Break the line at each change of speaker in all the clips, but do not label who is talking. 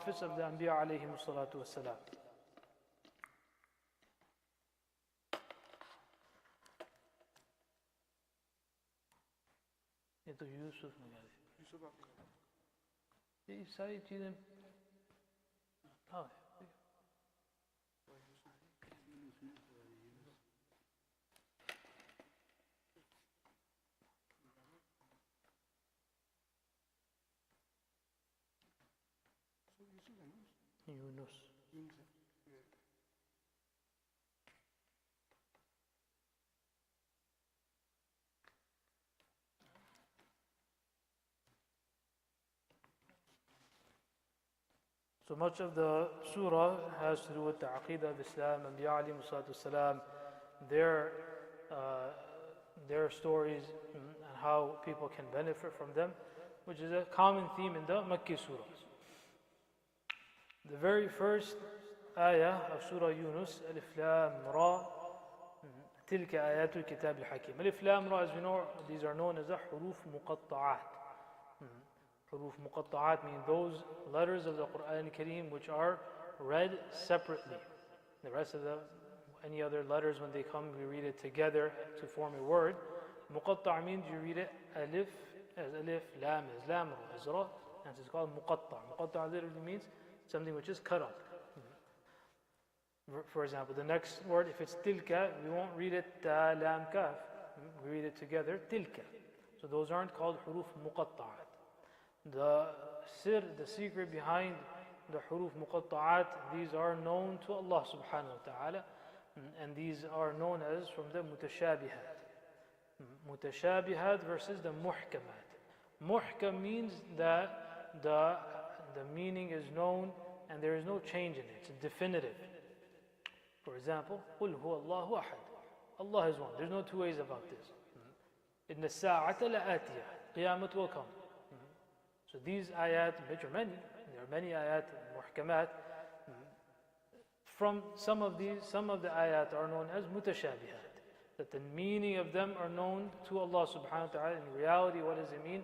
prophets of the Anbiya alayhimu salatu wassalam. ये तो यूसुफ ने कहा ये सारी चीजें हाँ Yunus So much of the surah has to do with the Aqidah of Islam, Anbiya alayhimu salatu wassalam, their stories and how people can benefit from them, which is a common theme in the Makki surahs. The very first ayah of Surah Yunus, Alif Lam Ra, Tilka Ayatul Kitab al-Hakim. Alif Lam Ra, as we know, these are known as the Huruf Muqatta'at. Huruf Muqatta'at mean those letters of the Quran Kareem which are read separately. The rest of any other letters, when they come, we read it together to form a word. Muqatta' means you read it alif as alif, lam as lam, ra as ra, and it's called muqatta'. Muqatta' literally means something which is cut up. For example, the next word, if it's tilka, we won't read it ta, lam, kaf. We read it together, tilka. So those aren't called huruf muqatta'at. The sir, the secret behind the huruf muqatta'at, these are known to Allah subhanahu wa ta'ala, and these are known as from the mutashabihat. Mutashabihat versus the muhkamat. Muhkam means that the meaning is known and there is no change in it. It's definitive. For example, قُلْ هُوَ اللَّهُ أَحَدٌ. Allah is one. There's no two ways about this. إِنَّ السَّاعَةَ لَآتِيَةٌ. Qiyamah will come. So these ayat, which are many, there are many ayat, muhkamat. From some of the ayat are known as mutashabihat, that the meaning of them are known to Allah subhanahu wa ta'ala. In reality, what does it mean?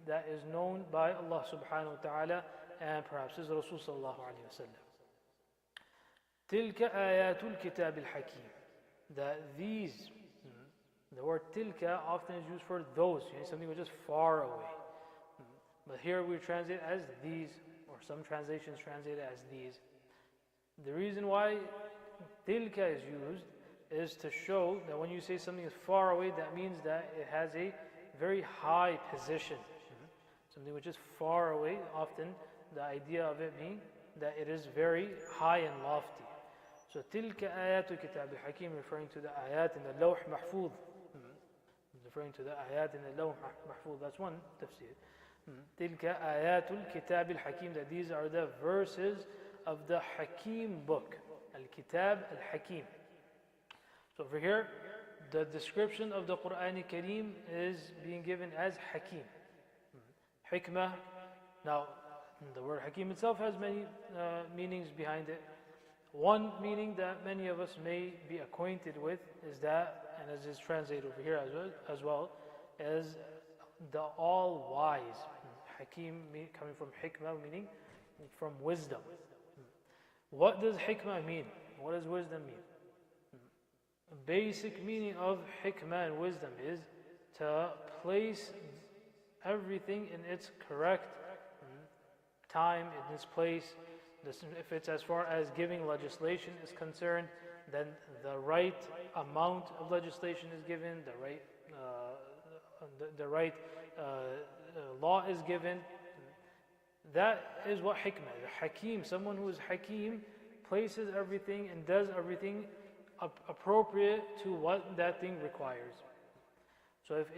That is known by Allah subhanahu wa ta'ala and perhaps His Rasul sallallahu alayhi wa sallam. Tilka ayatul kitab al-hakim. That these, the word tilka often is used for those, something which is far away. But here we translate as these, or some translations translate as these. The reason why tilka is used is to show that when you say something is far away, that means that it has a very high position. Something which is far away, often the idea of it being that it is very high and lofty. So tilka ayatul kitab al-hakim, referring to the ayat in the lawh mahfuz. Referring to the ayat in the lawh mahfuz, that's one tafsir. Tilka ayatul kitab al-hakim, that these are the verses of the Hakim book. Al-Kitab al-Hakim. So over here, the description of the Quran Kareem is being given as Hakim. Hikmah. Now, the word Hakim itself has many meanings behind it. One meaning that many of us may be acquainted with is that, and as is translated over here as well, is the all-wise. Hakim coming from hikmah, meaning from wisdom. What does hikmah mean? What does wisdom mean? A basic meaning of hikmah and wisdom is to place everything in its correct time, in its place. If it's as far as giving legislation is concerned, then the right amount of legislation is given, the right law is given. That is what hikmah is. The hakim, someone who is hakim, places everything and does everything appropriate to what that thing requires. So if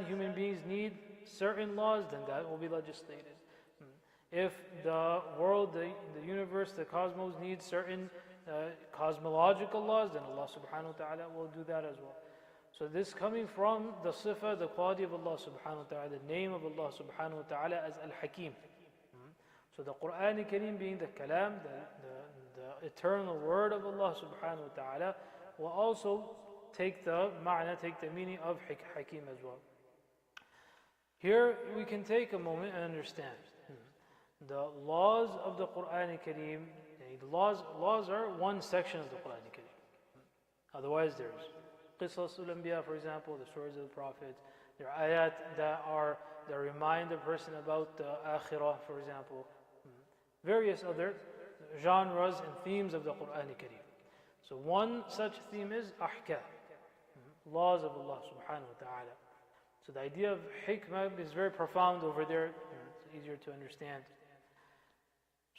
human beings need certain laws, then that will be legislated. If the world, the universe, the cosmos needs certain cosmological laws, then Allah subhanahu wa ta'ala will do that as well. So this coming from the sifa, the quality of Allah subhanahu wa ta'ala, the name of Allah subhanahu wa ta'ala as Al-Hakim. So the Quran Kareem being the kalam, the eternal word of Allah subhanahu wa ta'ala, will also take the ma'na, take the meaning of Hakim as well. Here we can take a moment and understand The laws of the Quran Kareem, the laws are one section of the Quran Kareem. Otherwise there's Qisas al-Anbiya, for example, the stories of the prophets. There are ayat that remind a person about the akhirah, for example. Various other genres and themes of the Quran Kareem. So one such theme is ahkam, laws of Allah subhanahu wa ta'ala. So the idea of hikmah is very profound over there. It's easier to understand.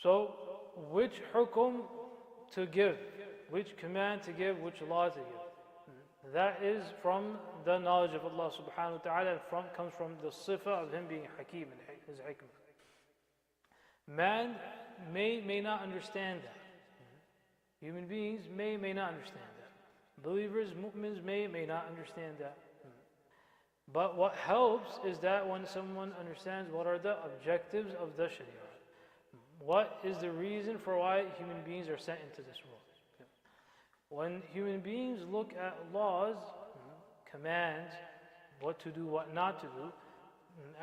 So which hukum to give, which command to give, which law to give. That is from the knowledge of Allah subhanahu wa ta'ala, comes from the sifa of Him being hakim and His hikmah. Man may not understand that. Human beings may not understand that. Believers, mu'mins may not understand that. But what helps is that when someone understands what are the objectives of the Sharia. What is the reason for why human beings are sent into this world? When human beings look at laws, commands, what to do, what not to do,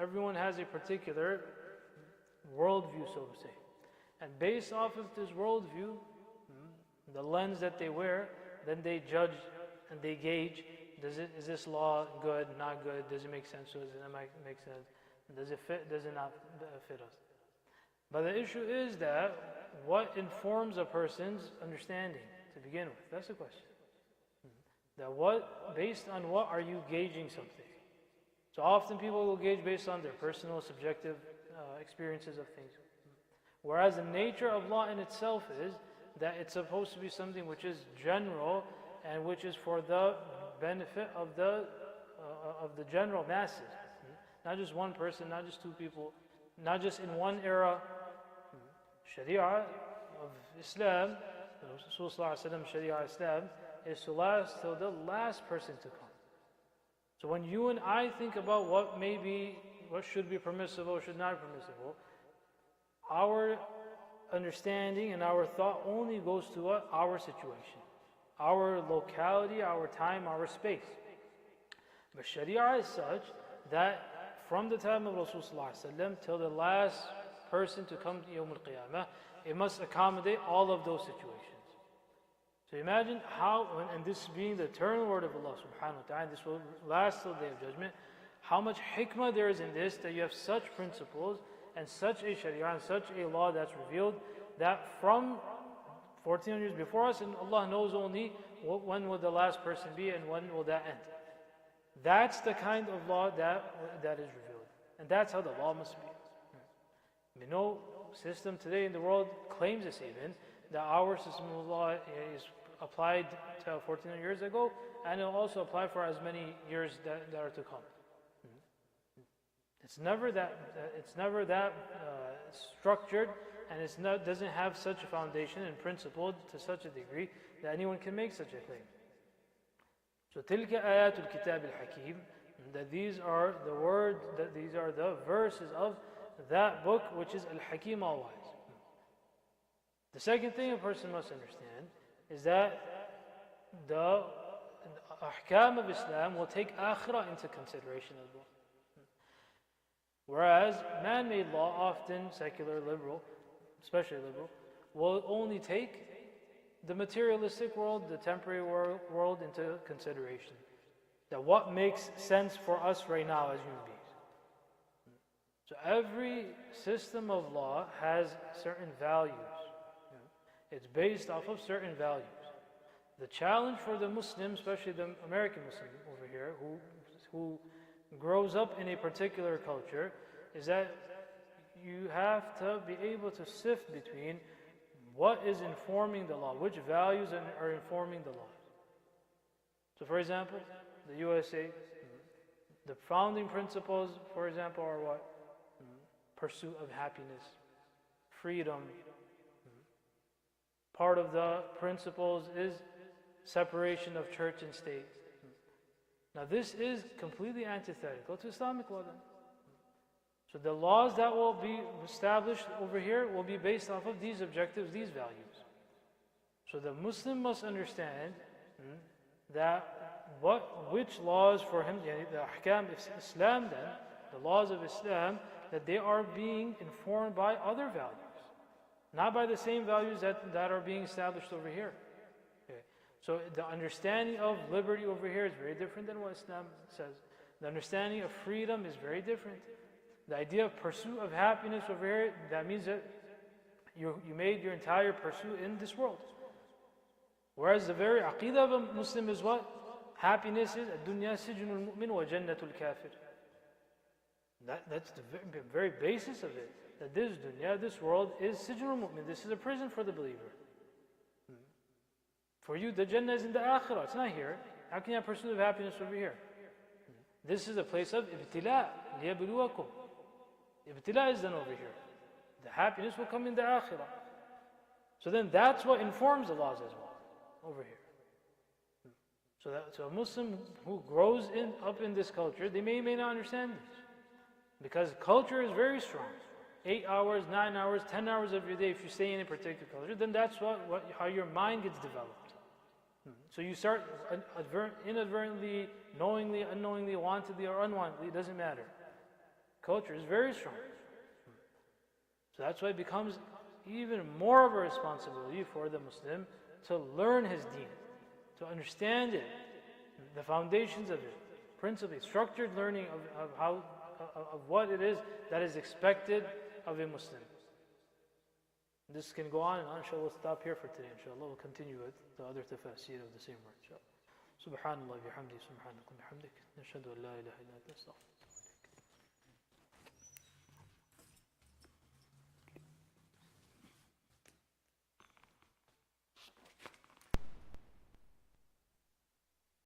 everyone has a particular worldview, so to say. And based off of this worldview, the lens that they wear, then they judge and they gauge, is this law good, not good, does it make sense, does it not make sense, does it fit, does it not fit us? But the issue is that what informs a person's understanding to begin with? That's the question. Based on what are you gauging something? So often people will gauge based on their personal, subjective experiences of things. Whereas the nature of law in itself is that it's supposed to be something which is general and which is for the benefit of the general masses. Not just one person, not just two people, not just in one era. Sharia of Islam, Rasulullah Sharia Islam, is to last till the last person to come. So when you and I think about what should be permissible, should not be permissible, our understanding and our thought only goes to our situation, our locality, our time, our space. But Sharia is such that from the time of Rasulullah till the last person to come to Yawm al-Qiyamah, it must accommodate all of those situations. So imagine how, and this being the eternal word of Allah subhanahu wa ta'ala, this will last till the day of judgment, how much hikmah there is in this, that you have such principles and such a sharia and such a law that's revealed, that from 1400 years before us, and Allah knows only when will the last person be and when will that end. That's the kind of law that is revealed. And that's how the law must be. No system today in the world claims this even, that our system of law is applied to 1400 years ago, and it will also apply for as many years that are to come. It's never that structured, and doesn't have such a foundation and principle to such a degree that anyone can make such a claim. So تلك آيات الكتاب الحكيم, that these are the verses of that book which is Al-Hakim, all-wise. The second thing a person must understand is that the ahkam of Islam will take akhirah into consideration as well. Whereas man-made law, often secular, liberal, especially liberal, will only take the materialistic world, the temporary world into consideration. That what makes sense for us right now as human beings. So every system of law has certain values. It's based off of certain values. The challenge for the Muslim, especially the American Muslim over here, who grows up in a particular culture, is that you have to be able to sift between what is informing the law, which values are informing the law. So for example, the USA, the founding principles, for example, are what? Pursuit of happiness, freedom. Part of the principles is separation of church and state. Now this is completely antithetical to Islamic law then. So the laws that will be established over here will be based off of these objectives, these values. So the Muslim must understand that which laws for him, the ahkam of Islam then, the laws of Islam, that they are being informed by other values, not by the same values that are being established over here. Okay. So the understanding of liberty over here is very different than what Islam says. The understanding of freedom is very different. The idea of pursuit of happiness over here, that means that you made your entire pursuit in this world. Whereas the very aqidah of a Muslim is what? Happiness is ad-dunya sijnul mu'min wa jannatul kafir. That's the very basis of it. That this dunya, this world is sijnul mu'min. This is a prison for the believer. For you, the Jannah is in the akhirah. It's not here. How can you have pursuit of happiness over here? This is a place of ibtila, liyabluwakum. Ibtila is done over here. The happiness will come in the akhirah. So then that's what informs the laws as well, over here. So a Muslim who grows up in this culture, they may not understand this. Because culture is very strong. 8 hours, 9 hours, 10 hours of your day, if you stay in a particular culture, then that's how your mind gets developed. So you start inadvertently, knowingly, unknowingly, wantedly or unwantedly, it doesn't matter. Culture is very strong. So that's why it becomes even more of a responsibility for the Muslim to learn his deen, to understand it, the foundations of it, principally structured learning of what it is that is expected of a Muslim. This can go on and on. Inshallah, we'll stop here for today. Inshallah, we'll continue with the other tafsir of the same word. Subhanallah bihamdi, subhanakum bihamdik. Nashhadu an la ilaha illa anta astaghfiruka.